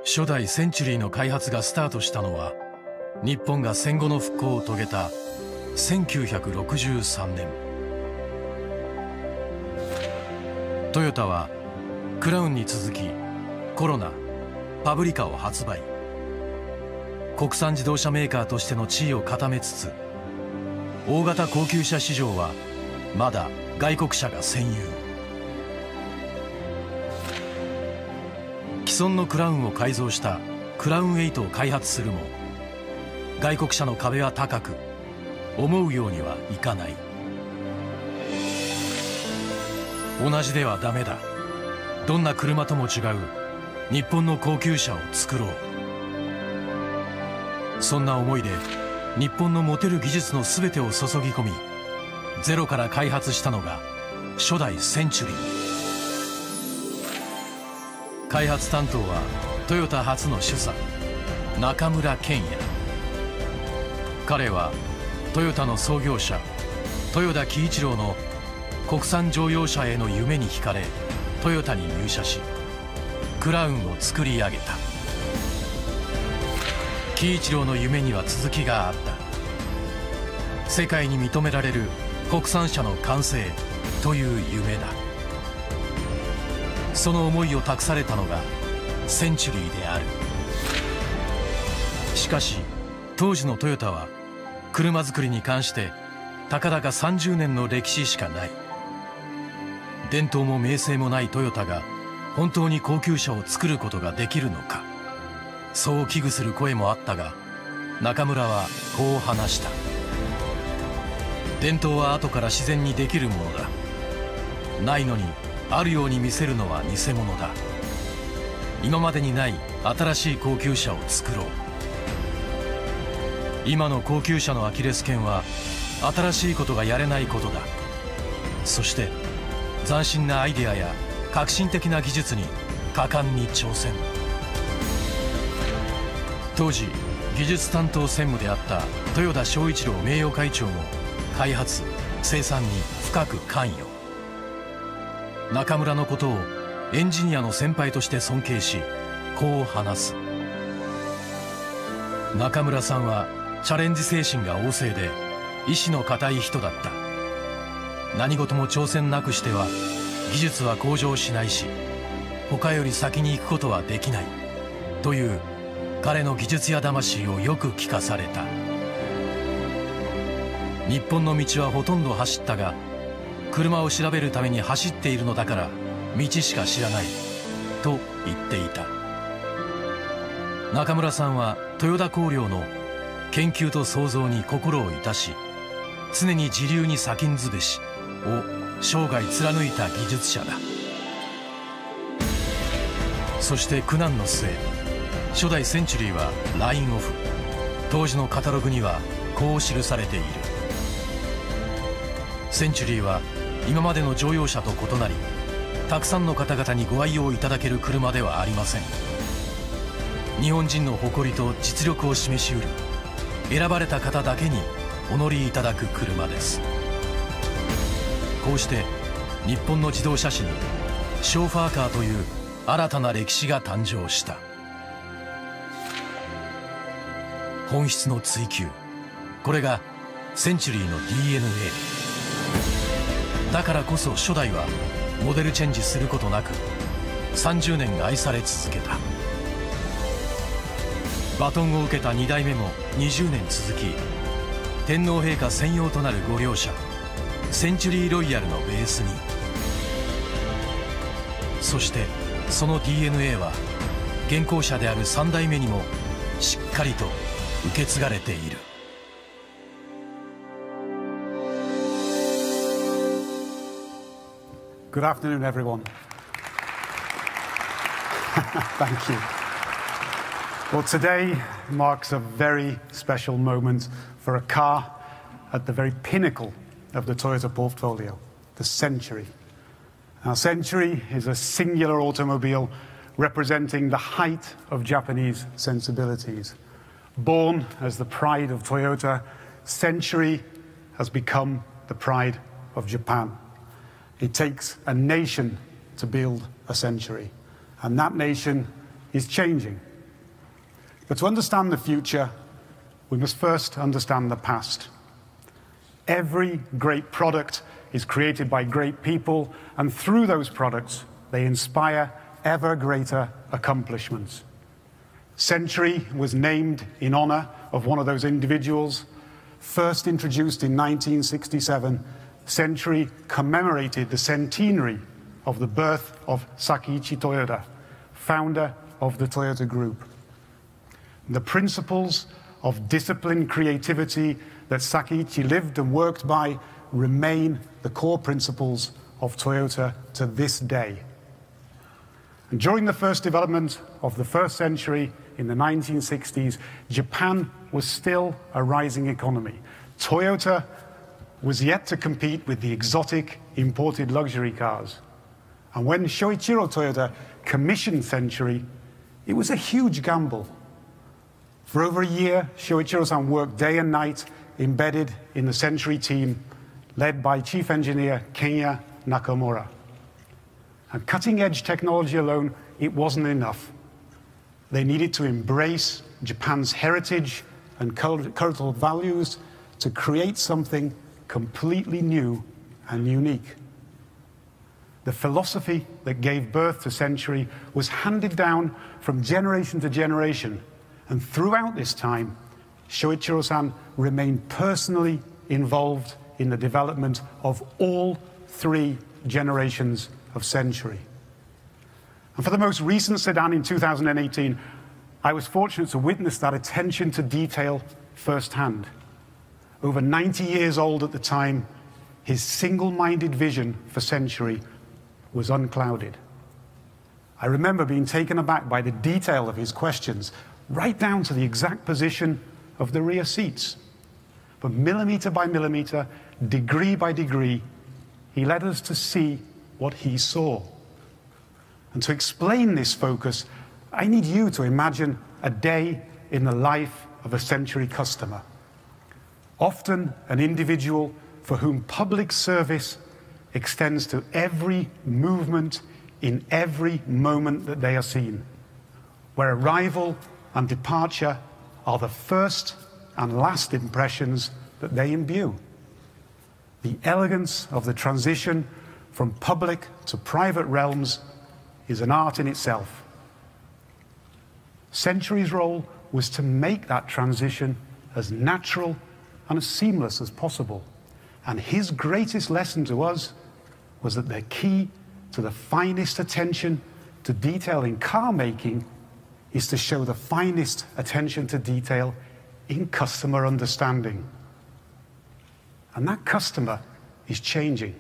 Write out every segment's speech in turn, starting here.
初代センチュリーの開発がスタートしたのは、日本が戦後の復興を遂げた1963年。トヨタはクラウンに続きコロナ、パブリカを発売。国産自動車メーカーとしての地位を固めつつ、大型高級車市場はまだ外国車が占有。既存のクラウンを改造したクラウン8を開発するも、外国車の壁は高く、思うようにはいかない。同じではダメだ。どんな車とも違う日本の高級車を作ろう。そんな思いで日本の持てる技術の全てを注ぎ込み、ゼロから開発したのが初代センチュリー。開発担当はトヨタ初の主査、中村健也。彼はトヨタの創業者豊田喜一郎の国産乗用車への夢に惹かれ、トヨタに入社しクラウンを作り上げた。喜一郎の夢には続きがあった。世界に認められる国産車の完成という夢だ。その思いを託されたのがセンチュリーである。しかし当時のトヨタは車作りに関してたかだか30年の歴史しかない。伝統も名声もないトヨタが本当に高級車を作ることができるのか、そう危惧する声もあったが、中村はこう話した。伝統は後から自然にできるものだ。ないのにあるように見せるのは偽物だ。今までにない新しい高級車を作ろう。今の高級車のアキレス腱は新しいことがやれないことだ。そして斬新なアイデアや革新的な技術に果敢に挑戦。当時技術担当専務であった豊田章一郎名誉会長も開発・生産に深く関与。中村のことをエンジニアの先輩として尊敬し、こう話す。中村さんはチャレンジ精神が旺盛で意志の固い人だった。何事も挑戦なくしては技術は向上しないし、他より先に行くことはできないという彼の技術や魂をよく聞かされた。日本の道はほとんど走ったが、車を調べるために走っているのだから道しか知らないと言っていた。中村さんは豊田光陵の研究と創造に心を致し、常に時流に先んずべしを生涯貫いた技術者だ。そして苦難の末、初代センチュリーはラインオフ。当時のカタログにはこう記されている。センチュリーは今までの乗用車と異なり、たくさんの方々にご愛用いただける車ではありません。日本人の誇りと実力を示しうる選ばれた方だけにお乗りいただく車です。こうして日本の自動車史にショーファーカーという新たな歴史が誕生した。本質の追求、これがセンチュリーの DNA だからこそ、初代はモデルチェンジすることなく30年愛され続けた。バトンを受けた2代目も20年続き、天皇陛下専用となる御両車センチュリーロイヤルのベースに。そしてその DNA は現行車である3代目にもしっかりと受け継がれている。Good afternoon, everyone. Thank you. Well, today marks a very special moment for a car at the very pinnacle of the Toyota portfolio, the Century. Now, Century is a singular automobile representing the height of Japanese sensibilities. Born as the pride of Toyota, Century has become the pride of Japan. It takes a nation to build a century, and that nation is changing But to understand the future, we must first understand the past. Every great product is created by great people, and through those products, they inspire ever greater accomplishments. Century was named in honor of one of those individuals. First introduced in 1967, Century commemorated the centenary of the birth of Sakeiichi Toyoda, founder of the Toyota Group. The principles of disciplined creativity that Sakeiichi lived and worked by remain the core principles of Toyota to this day. And during the first development of the first century in the 1960s, Japan was still a rising economy. Toyota was yet to compete with the exotic imported luxury cars. And when Shoichiro Toyoda commissioned Century, it was a huge gamble. For over a year, Shoichiro-san worked day and night, embedded in the Century team, led by Chief Engineer Kenya Nakamura. And cutting-edge technology alone, it wasn't enough. They needed to embrace Japan's heritage and cultural values to create something completely new and unique. The philosophy that gave birth to Century was handed down from generation to generation, and throughout this time, Shoichiro-san remained personally involved in the development of all three generations of Century. And for the most recent sedan in 2018, I was fortunate to witness that attention to detail firsthand. Over 90 years old at the time, his single-minded vision for Century was unclouded. I remember being taken aback by the detail of his questions, right down to the exact position of the rear seats. But millimeter by millimeter, degree by degree, he led us to see what he saw. And to explain this focus, I need you to imagine a day in the life of a Century customer. Often an individual for whom public service extends to every movement in every moment that they are seen, where arrival and departure are the first and last impressions that they imbue. The elegance of the transition from public to private realms is an art in itself. Century's role was to make that transition as natural and as seamless as possible. And his greatest lesson to us was that the key to the finest attention to detail in car making is to show the finest attention to detail in customer understanding. And that customer is changing.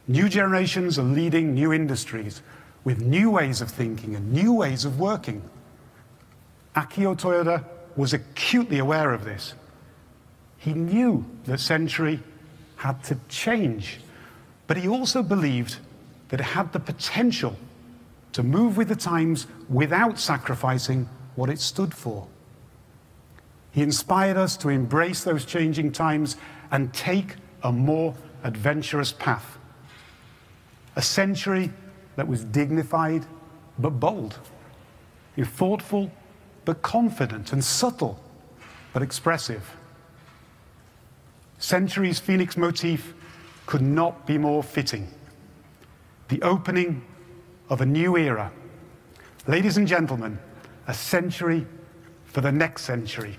New generations are leading new industries with new ways of thinking and new ways of working. Akio Toyoda was acutely aware of this. He knew that Century had to change, but he also believed that it had the potential to move with the times without sacrificing what it stood for. He inspired us to embrace those changing times and take a more adventurous path. A Century that was dignified but bold, thoughtful but confident, and subtle but expressive. Century's Phoenix motif could not be more fitting. The opening of a new era. Ladies and gentlemen, a century for the next century.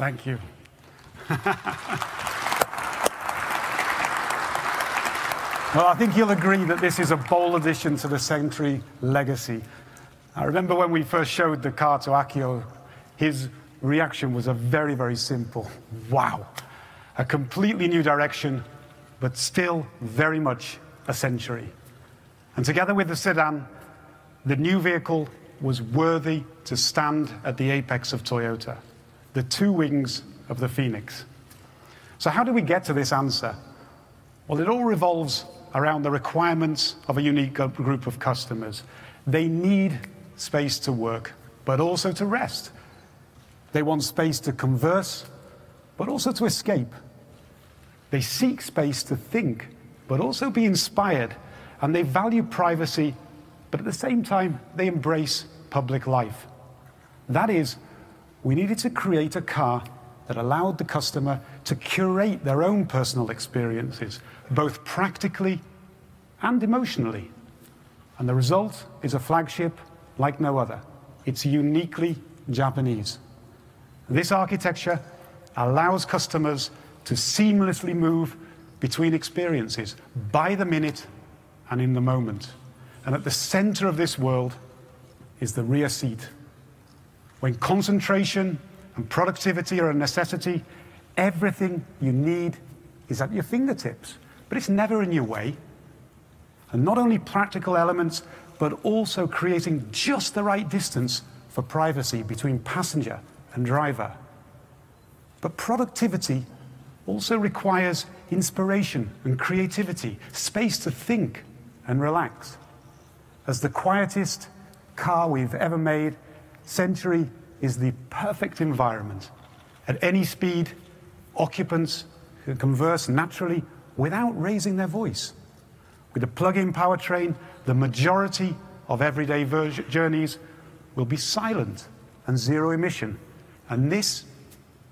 Thank you. Well, I think you'll agree that this is a bold addition to the Century legacy. I remember when we first showed the car to Akio, his reaction was a very, very simple, wow. A completely new direction, but still very much a Century. And together with the sedan, the new vehicle was worthy to stand at the apex of Toyota, the two wings of the Phoenix. So how do we get to this answer? Well, it all revolves around the requirements of a unique group of customers. They need space to work, but also to rest. They want space to converse, but also to escape. They seek space to think, but also be inspired. And they value privacy, but at the same time, they embrace public life. That is, we needed to create a car that allowed the customer to curate their own personal experiences, both practically and emotionally. And the result is a flagship like no other. It's uniquely Japanese. This architecture allows customers to seamlessly move between experiences by the minute and in the moment. And at the center of this world is the rear seat. When concentration and productivity are a necessity, everything you need is at your fingertips, but it's never in your way. And not only practical elements, but also creating just the right distance for privacy between passenger and driver. But productivity also requires inspiration and creativity, space to think and relax. As the quietest car we've ever made, Century is the perfect environment. At any speed, occupants can converse naturally without raising their voice. With a plug-in powertrain, the majority of everyday journeys will be silent and zero emission. And this,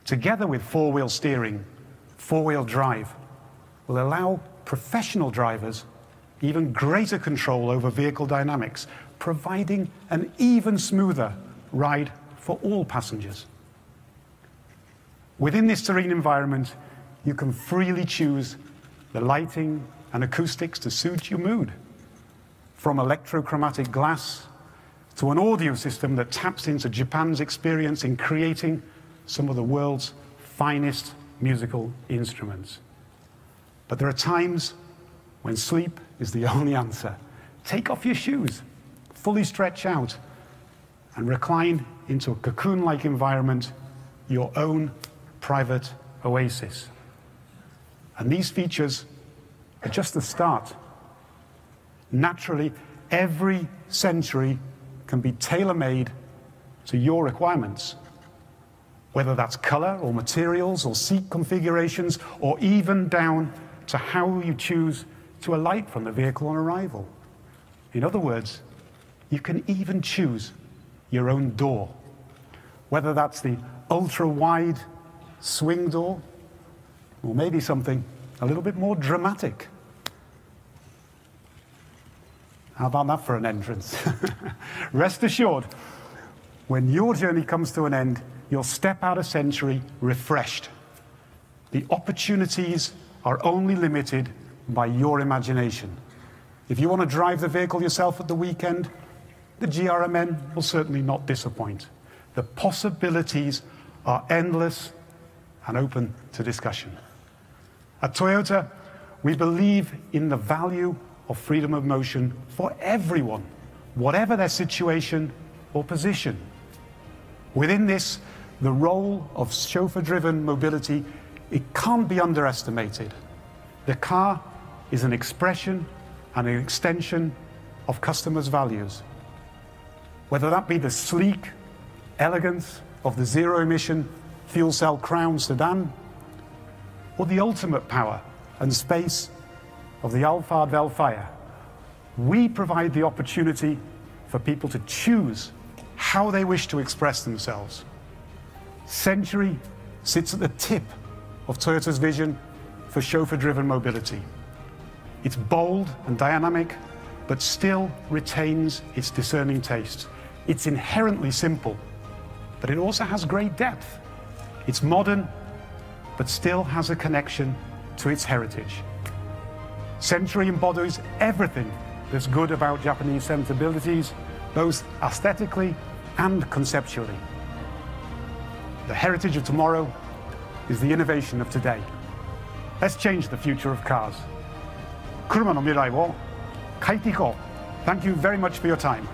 together with four-wheel steering, four-wheel drive, will allow professional drivers even greater control over vehicle dynamics, providing an even smoother ride for all passengers. Within this serene environment, you can freely choose the lighting and acoustics to suit your mood. From electrochromatic glass to an audio system that taps into Japan's experience in creating some of the world's finest musical instruments. But there are times when sleep is the only answer. Take off your shoes, fully stretch out, and recline into a cocoon-like environment, your own private oasis. And these features are just the start. Naturally, every Century can be tailor-made to your requirements, whether that's color or materials or seat configurations, or even down to how you choose to alight from the vehicle on arrival. In other words, you can even choose your own door, whether that's the ultra-wide swing door, or maybe something a little bit more dramatic. How about that for an entrance? Rest assured, when your journey comes to an end, you'll step out of Century refreshed. The opportunities are only limited by your imagination. If you want to drive the vehicle yourself at the weekend, the GRMN will certainly not disappoint. The possibilities are endless and open to discussion. At Toyota, we believe in the value of freedom of motion for everyone, whatever their situation or position. Within this, the role of chauffeur-driven mobility, it can't be underestimated. The car is an expression and an extension of customers' values. Whether that be the sleek elegance of the zero-emission fuel cell Crown sedan, or the ultimate power and space of the Alphard Velfire, we provide the opportunity for people to choose how they wish to express themselves. Century sits at the tip of Toyota's vision for chauffeur-driven mobility. It's bold and dynamic, but still retains its discerning taste. It's inherently simple, but it also has great depth. It's modern, but still has a connection to its heritage. Century embodies everything that's good about Japanese sensibilities, both aesthetically and conceptually. The heritage of tomorrow is the innovation of today. Let's change the future of cars. 車の未来を変えていこう. Thank you very much for your time.